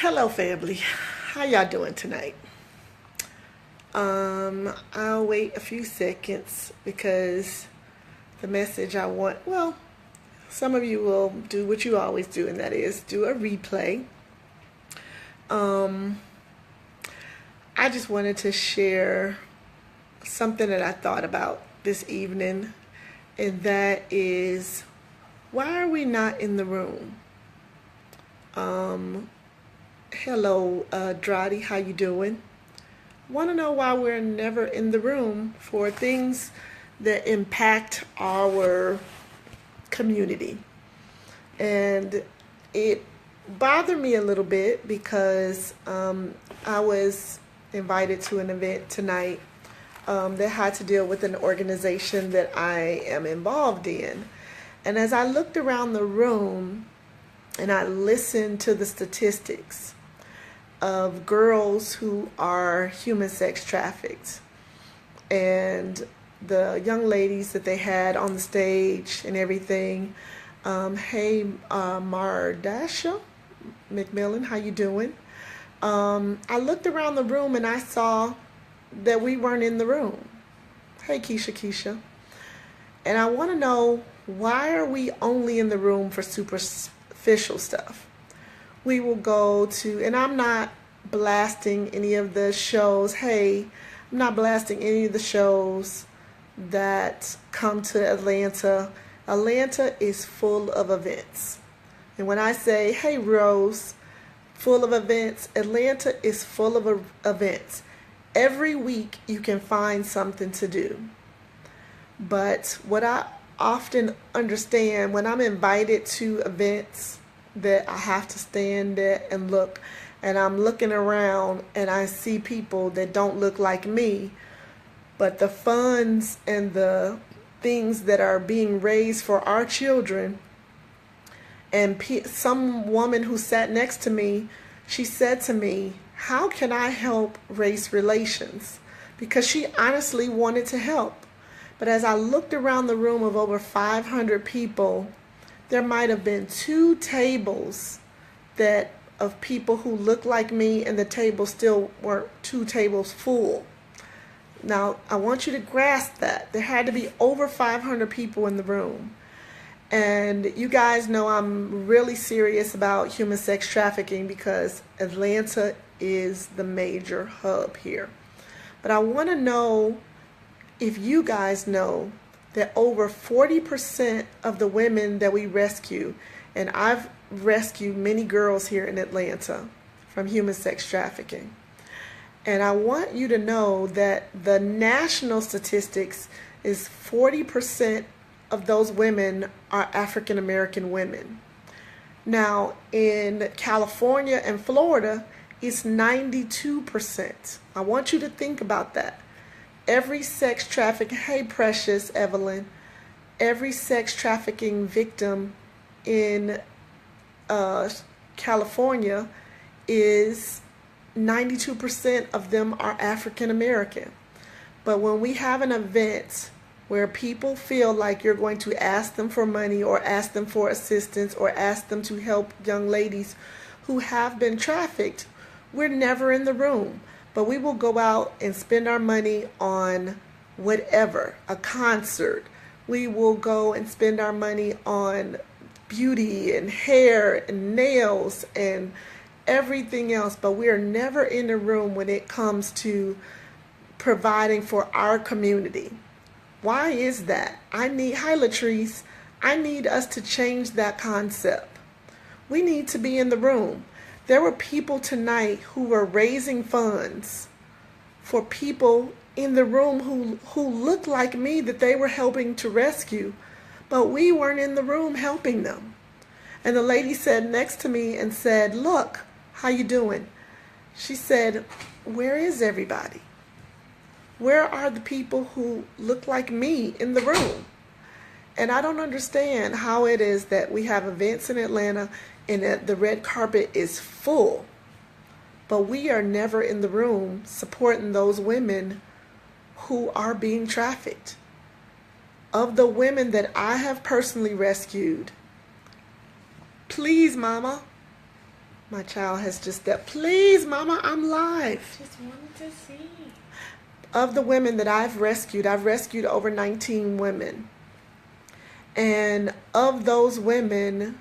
Hello, family. How y'all doing tonight? I'll wait a few seconds because the message I want, well, some of you will do what you always do, and that is do a replay. Um, I just wanted to share something that I thought about this evening, and that is, why are we not in the room? Hello, Dradi, how you doing? Want to know why we're never in the room for things that impact our community. And it bothered me a little bit because I was invited to an event tonight that had to deal with an organization that I am involved in. And as I looked around the room and I listened to the statistics of girls who are human sex trafficked and the young ladies that they had on the stage and everything. Hey, Mardasha McMillan, how you doing? I looked around the room and I saw that we weren't in the room. Hey, Keisha. And I want to know, why are we only in the room for superficial stuff? We will go to, and I'm not blasting any of the shows. Hey, I'm not blasting any of the shows that come to Atlanta. Atlanta is full of events. And when I say, hey, Rose, full of events, Atlanta is full of events. Every week you can find something to do. But what I often understand when I'm invited to events that I have to stand there and look, and I'm looking around and I see people that don't look like me, but the funds and the things that are being raised for our children, and some woman who sat next to me, she said to me, how can I help race relations? Because she honestly wanted to help. But as I looked around the room of over 500 people, there might have been 2 tables that of people who looked like me, and the tables still weren't 2 tables full. Now, I want you to grasp that. There had to be over 500 people in the room. And you guys know I'm really serious about human sex trafficking because Atlanta is the major hub here. But I want to know if you guys know that over 40% of the women that we rescue, and I've rescued many girls here in Atlanta from human sex trafficking. And I want you to know that the national statistics is 40% of those women are African American women. Now, in California and Florida, it's 92%. I want you to think about that. Every sex trafficking, hey precious Evelyn, every sex trafficking victim in California is 92% of them are African American. But when we have an event where people feel like you're going to ask them for money or ask them for assistance or ask them to help young ladies who have been trafficked, we're never in the room. But we will go out and spend our money on whatever, a concert. We will go and spend our money on beauty and hair and nails and everything else. But we are never in the room when it comes to providing for our community. Why is that? Hi Latrice, I need us to change that concept. We need to be in the room. There were people tonight who were raising funds for people in the room who looked like me that they were helping to rescue, but we weren't in the room helping them. And the lady said next to me and said, look, how you doing? She said, where is everybody? Where are the people who look like me in the room? And I don't understand how it is that we have events in Atlanta and that the red carpet is full, but we are never in the room supporting those women who are being trafficked. Of the women that I have personally rescued, please, Mama, My child has just stepped. Please, Mama, I'm live. Just wanted to see. Of the women that I've rescued over 19 women. And of those women,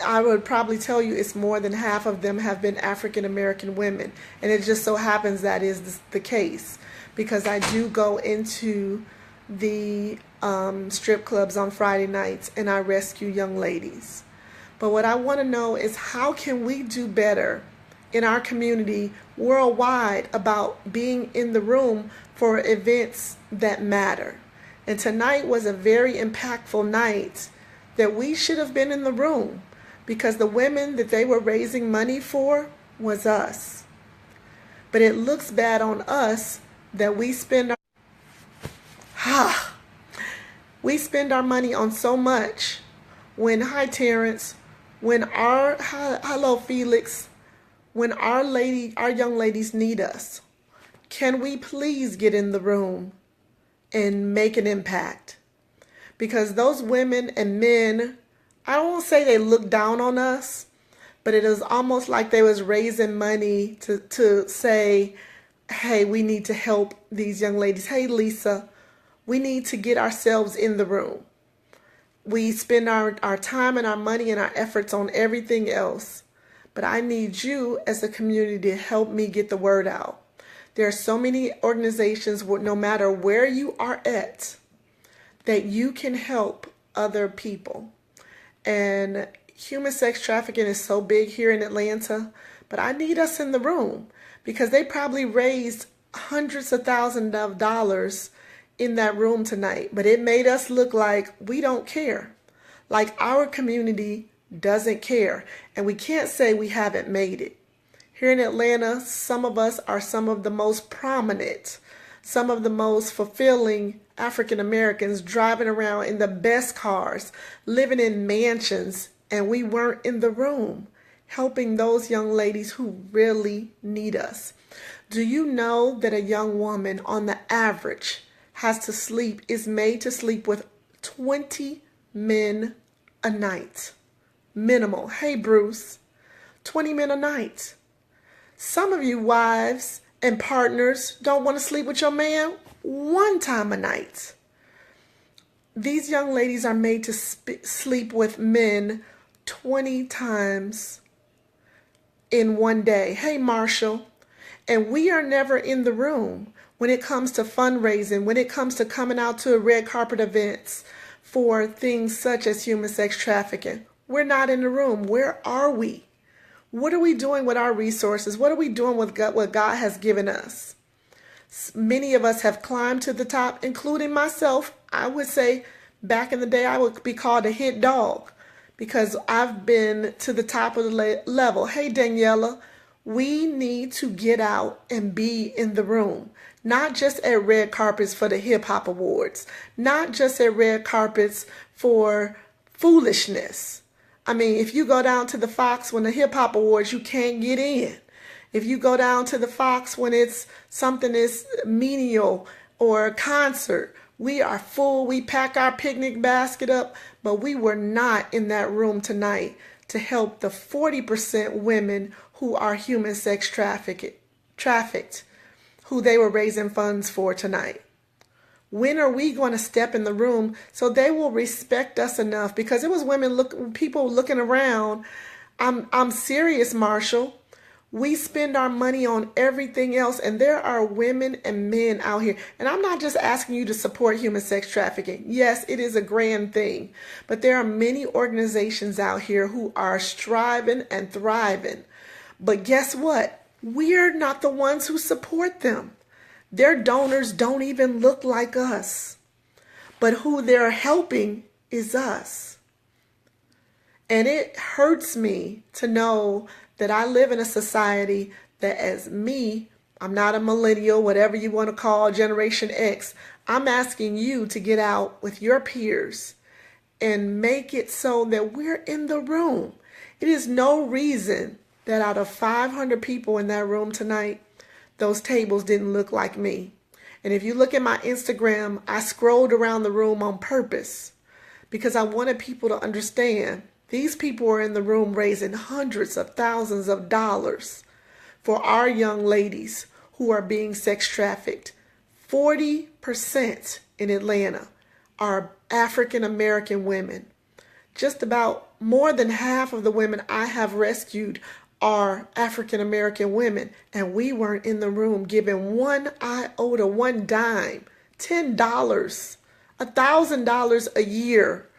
I would probably tell you it's more than half of them have been African American women. And it just so happens that is the case because I do go into the strip clubs on Friday nights and I rescue young ladies. But what I want to know is how can we do better in our community worldwide about being in the room for events that matter. And tonight was a very impactful night that we should have been in the room because the women that they were raising money for was us. But it looks bad on us that we spend our money on so much when, hi Terrence, hello Felix, when our young ladies need us. Can we please get in the room and make an impact? Because those women and men, I won't say they look down on us, but it is almost like they was raising money to say, hey, we need to help these young ladies. Hey, Lisa, we need to get ourselves in the room. We spend our time and our money and our efforts on everything else. But I need you as a community to help me get the word out. There are so many organizations, no matter where you are at, that you can help other people. And human sex trafficking is so big here in Atlanta, but I need us in the room because they probably raised hundreds of thousands of dollars in that room tonight, but it made us look like we don't care, like our community doesn't care, and we can't say we haven't made it. Here in Atlanta, some of us are some of the most prominent, some of the most fulfilling African Americans driving around in the best cars, living in mansions, and we weren't in the room helping those young ladies who really need us. Do you know that a young woman on the average is made to sleep with 20 men a night? Minimal. Hey, Bruce, 20 men a night. Some of you wives and partners don't want to sleep with your man one time a night. These young ladies are made to sleep with men 20 times in one day. Hey, Marshall. And we are never in the room when it comes to fundraising, when it comes to coming out to red carpet events for things such as human sex trafficking. We're not in the room. Where are we? What are we doing with our resources? What are we doing with what God has given us? Many of us have climbed to the top, including myself. I would say back in the day, I would be called a hit dog because I've been to the top of the level. Hey, Daniela, we need to get out and be in the room. Not just at red carpets for the hip hop awards, not just at red carpets for foolishness. I mean, if you go down to the Fox when the hip hop awards, you can't get in. If you go down to the Fox when it's something that's menial or a concert, we are full. We pack our picnic basket up, but we were not in that room tonight to help the 40% women who are human sex trafficked, who they were raising funds for tonight. When are we going to step in the room so they will respect us enough? Because it was people looking around. I'm serious, Marshall. We spend our money on everything else, and there are women and men out here. And I'm not just asking you to support human sex trafficking. Yes, it is a grand thing, but there are many organizations out here who are striving and thriving. But guess what? We're not the ones who support them. Their donors don't even look like us, but who they're helping is us. And it hurts me to know that I live in a society that as me, I'm not a millennial, whatever you want to call Generation X. I'm asking you to get out with your peers and make it so that we're in the room. It is no reason that out of 500 people in that room tonight, those tables didn't look like me. And if you look at my Instagram, I scrolled around the room on purpose because I wanted people to understand These people are in the room raising hundreds of thousands of dollars for our young ladies who are being sex trafficked. 40% in Atlanta are African American women. Just about more than half of the women I have rescued are African American women, and we weren't in the room giving one iota, one dime, $10, $1,000 a year,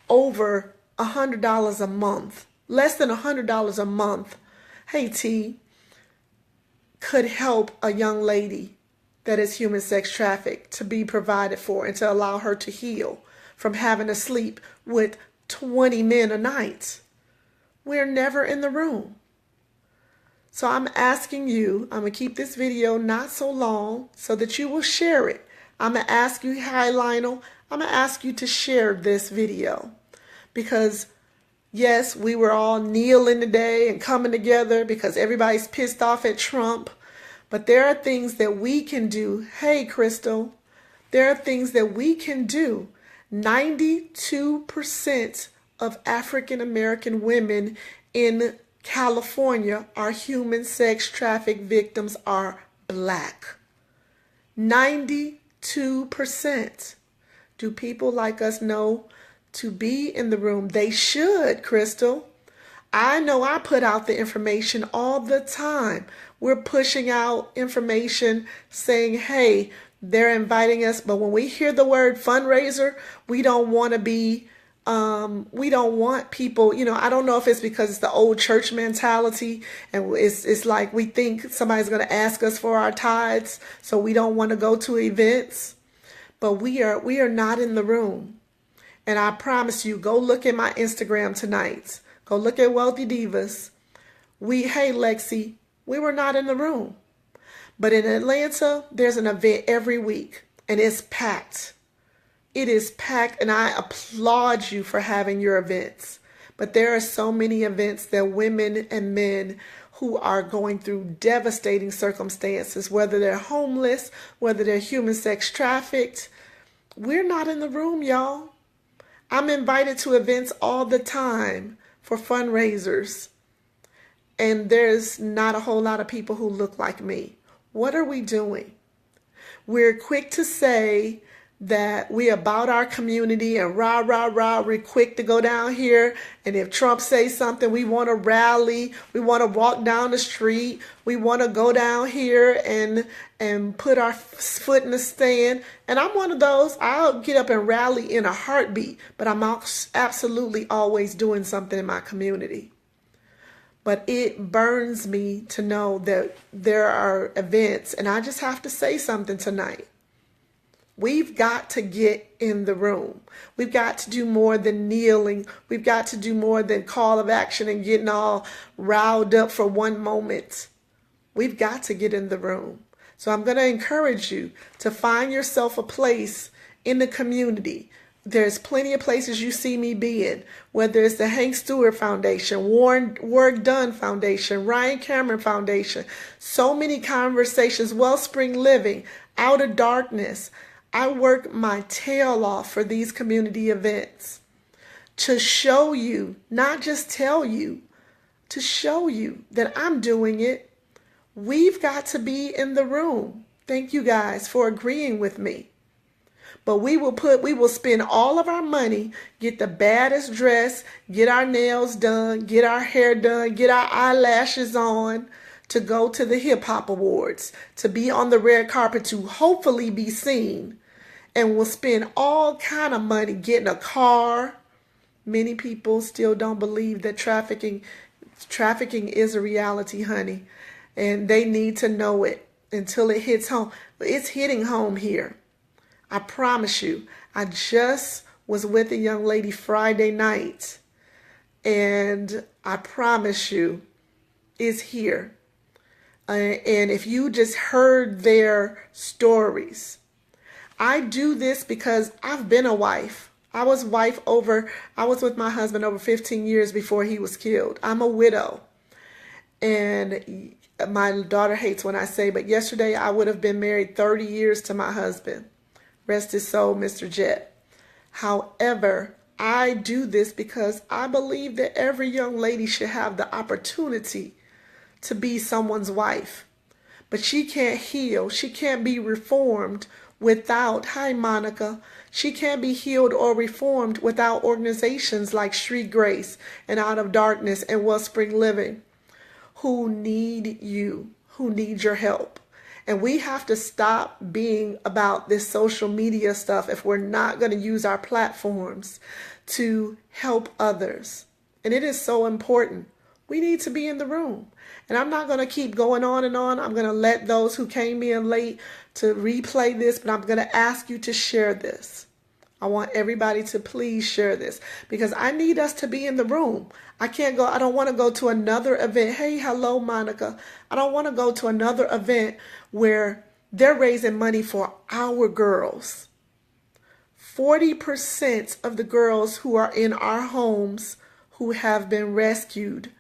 over $100 a month, less than $100 a month. Hey T, could help a young lady that is human sex trafficked to be provided for and to allow her to heal from having to sleep with 20 men a night. We're never in the room. So I'm asking you, I'm going to keep this video not so long so that you will share it. I'm going to ask you, hi Lionel, I'm going to ask you to share this video. Because yes, we were all kneeling today and coming together because everybody's pissed off at Trump. But there are things that we can do. Hey, Crystal, there are things that we can do. 92% of African American women in California are human sex traffic victims are black. 92%. Do people like us know to be in the room? They should, Crystal. I know I put out the information all the time. We're pushing out information saying, hey, they're inviting us. But when we hear the word fundraiser, we don't want to be, we don't want people, I don't know if it's because it's the old church mentality and it's like we think somebody's going to ask us for our tithes. So we don't want to go to events, but we are not in the room. And I promise you, go look at my Instagram tonight. Go look at Wealthy Divas. Hey Lexi, we were not in the room. But in Atlanta, there's an event every week and it's packed. It is packed and I applaud you for having your events. But there are so many events that women and men who are going through devastating circumstances, whether they're homeless, whether they're human sex trafficked. We're not in the room, y'all. I'm invited to events all the time for fundraisers, and there's not a whole lot of people who look like me. What are we doing? We're quick to say that we about our community and rah, rah, rah. We're quick to go down here. And if Trump says something, we want to rally. We want to walk down the street. We want to go down here and put our foot in the stand. And I'm one of those. I'll get up and rally in a heartbeat. But I'm absolutely always doing something in my community. But it burns me to know that there are events. And I just have to say something tonight. We've got to get in the room. We've got to do more than kneeling. We've got to do more than call of action and getting all riled up for one moment. We've got to get in the room. So I'm going to encourage you to find yourself a place in the community. There's plenty of places you see me being, whether it's the Hank Stewart Foundation, Work Done Foundation, Ryan Cameron Foundation, so many conversations, Wellspring Living, Out of Darkness. I work my tail off for these community events to show you, not just tell you, to show you that I'm doing it. We've got to be in the room. Thank you guys for agreeing with me. But we will spend all of our money, get the baddest dress, get our nails done, get our hair done, get our eyelashes on, to go to the hip hop awards, to be on the red carpet, to hopefully be seen. And we'll spend all kind of money getting a car. Many people still don't believe that trafficking is a reality, honey. And they need to know it until it hits home. It's hitting home here. I promise you. I just was with a young lady Friday night. And I promise you, it's here. And if you just heard their stories. I do this because I've been a wife. I was with my husband over 15 years before he was killed. I'm a widow. And my daughter hates when I say, but yesterday I would have been married 30 years to my husband. Rest his soul, Mr. Jet. However, I do this because I believe that every young lady should have the opportunity to be someone's wife. But she can't heal. She can't be reformed without, hi Monica, she can't be healed or reformed without organizations like Street Grace and Out of Darkness and Wellspring Living who need you, who need your help. And we have to stop being about this social media stuff if we're not going to use our platforms to help others. And it is so important. We need to be in the room. And I'm not going to keep going on and on. I'm going to let those who came in late to replay this, but I'm going to ask you to share this. I want everybody to please share this because I need us to be in the room. I don't want to go to another event. Hey, hello, Monica. I don't want to go to another event where they're raising money for our girls. 40% of the girls who are in our homes who have been rescued,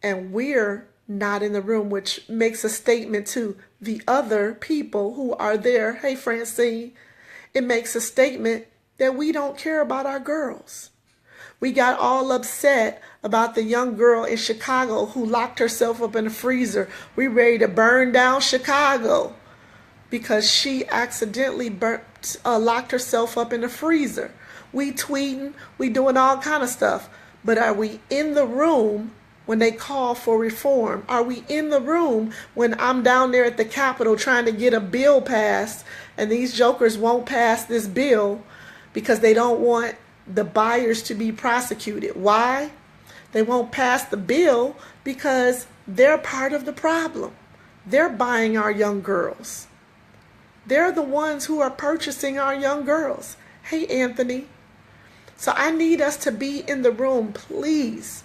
and we're not in the room, which makes a statement to the other people who are there. Hey, Francine, it makes a statement that we don't care about our girls. We got all upset about the young girl in Chicago who locked herself up in a freezer. We ready to burn down Chicago because she accidentally locked herself up in a freezer. We tweeting, we doing all kind of stuff. But are we in the room when they call for reform? Are we in the room when I'm down there at the Capitol trying to get a bill passed and these jokers won't pass this bill because they don't want the buyers to be prosecuted? Why? They won't pass the bill because they're part of the problem. They're buying our young girls. They're the ones who are purchasing our young girls. Hey, Anthony. So I need us to be in the room, please.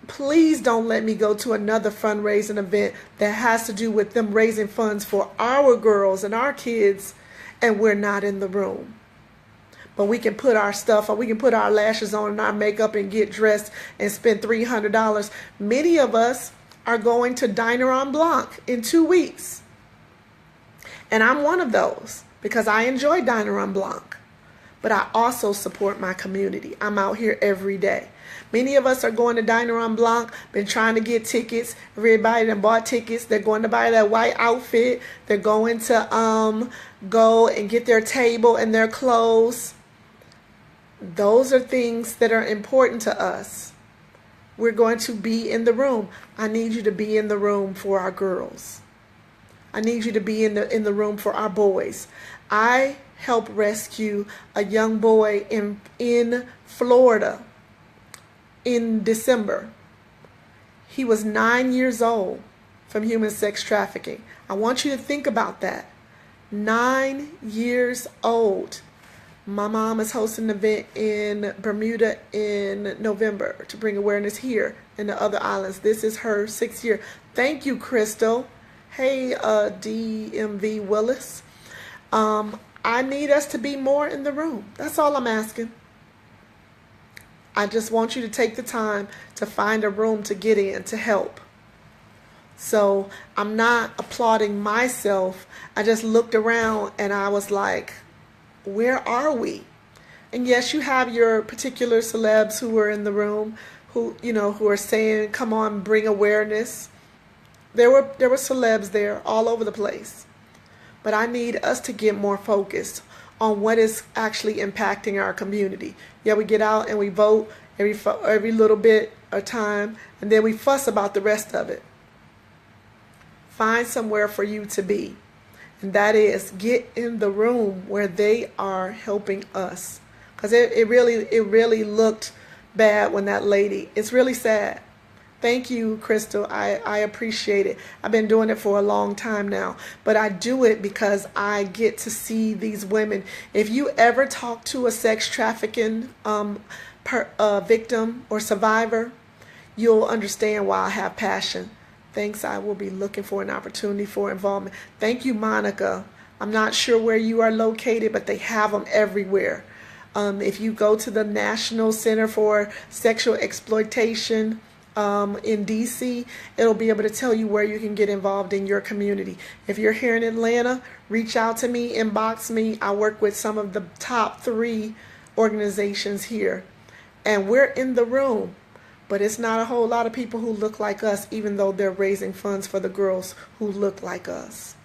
Please don't let me go to another fundraising event that has to do with them raising funds for our girls and our kids, and we're not in the room. But we can put our stuff on, we can put our lashes on and our makeup and get dressed and spend $300. Many of us are going to Diner en Blanc in 2 weeks. And I'm one of those because I enjoy Diner en Blanc. But I also support my community. I'm out here every day. Many of us are going to Diner en Blanc, been trying to get tickets. Everybody that bought tickets, they're going to buy that white outfit. They're going to go and get their table and their clothes. Those are things that are important to us. We're going to be in the room. I need you to be in the room for our girls. I need you to be in the room for our boys. I helped rescue a young boy in Florida in December. He was 9 years old from human sex trafficking. I want you to think about that. 9 years old. My mom is hosting an event in Bermuda in November to bring awareness here in the other islands. This is her 6th year. Thank you, Crystal. Hey, DMV Willis. I need us to be more in the room. That's all I'm asking. I just want you to take the time to find a room to get in to help. So I'm not applauding myself. I just looked around and I was like, where are we? And yes, you have your particular celebs who are in the room who are saying, come on, bring awareness. There were celebs there all over the place. But I need us to get more focused on what is actually impacting our community. Yeah, we get out and we vote every little bit of time, and then we fuss about the rest of it. Find somewhere for you to be, and that is get in the room where they are helping us. Because it really looked bad when that lady, it's really sad. Thank you, Crystal. I appreciate it. I've been doing it for a long time now, but I do it because I get to see these women. If you ever talk to a sex trafficking victim or survivor, you'll understand why I have passion. Thanks. I will be looking for an opportunity for involvement. Thank you, Monica. I'm not sure where you are located, but they have them everywhere. If you go to the National Center for Sexual Exploitation in DC, it'll be able to tell you where you can get involved in your community. If you're here in Atlanta, reach out to me, inbox me. I work with some of the top 3 organizations here, and we're in the room, but it's not a whole lot of people who look like us, even though they're raising funds for the girls who look like us.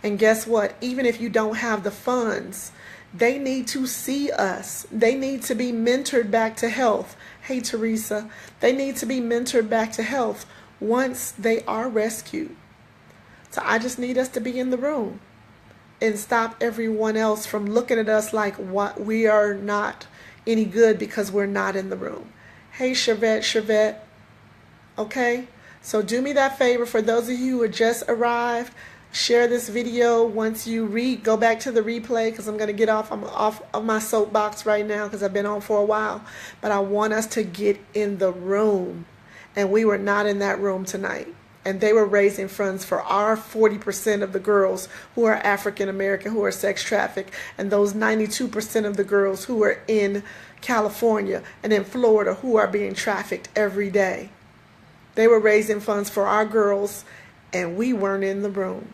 And guess what? Even if you don't have the funds, they need to see us. They need to be mentored back to health. Hey, Teresa, they need to be mentored back to health once they are rescued. So I just need us to be in the room and stop everyone else from looking at us like what we are not any good because we're not in the room. Hey, Chevette. Okay? So do me that favor. For those of you who just arrived, share this video. Once you go back to the replay, because I'm going to get off. I'm off of my soapbox right now because I've been on for a while. But I want us to get in the room. And we were not in that room tonight. And they were raising funds for our 40% of the girls who are African American, who are sex trafficked, and those 92% of the girls who are in California and in Florida who are being trafficked every day. They were raising funds for our girls, and we weren't in the room.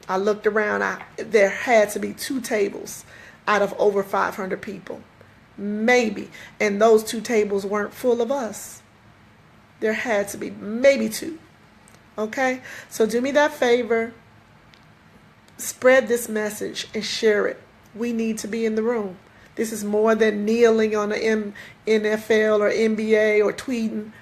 I looked around. There had to be 2 tables out of over 500 people. Maybe. And those 2 tables weren't full of us. There had to be maybe 2. Okay? So do me that favor. Spread this message and share it. We need to be in the room. This is more than kneeling on the NFL or NBA or tweeting.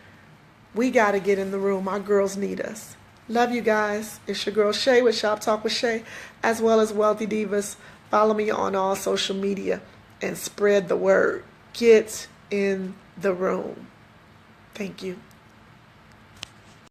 We got to get in the room. Our girls need us. Love you guys. It's your girl Shay with Shop Talk with Shay, as well as Wealthy Divas. Follow me on all social media and spread the word. Get in the room. Thank you.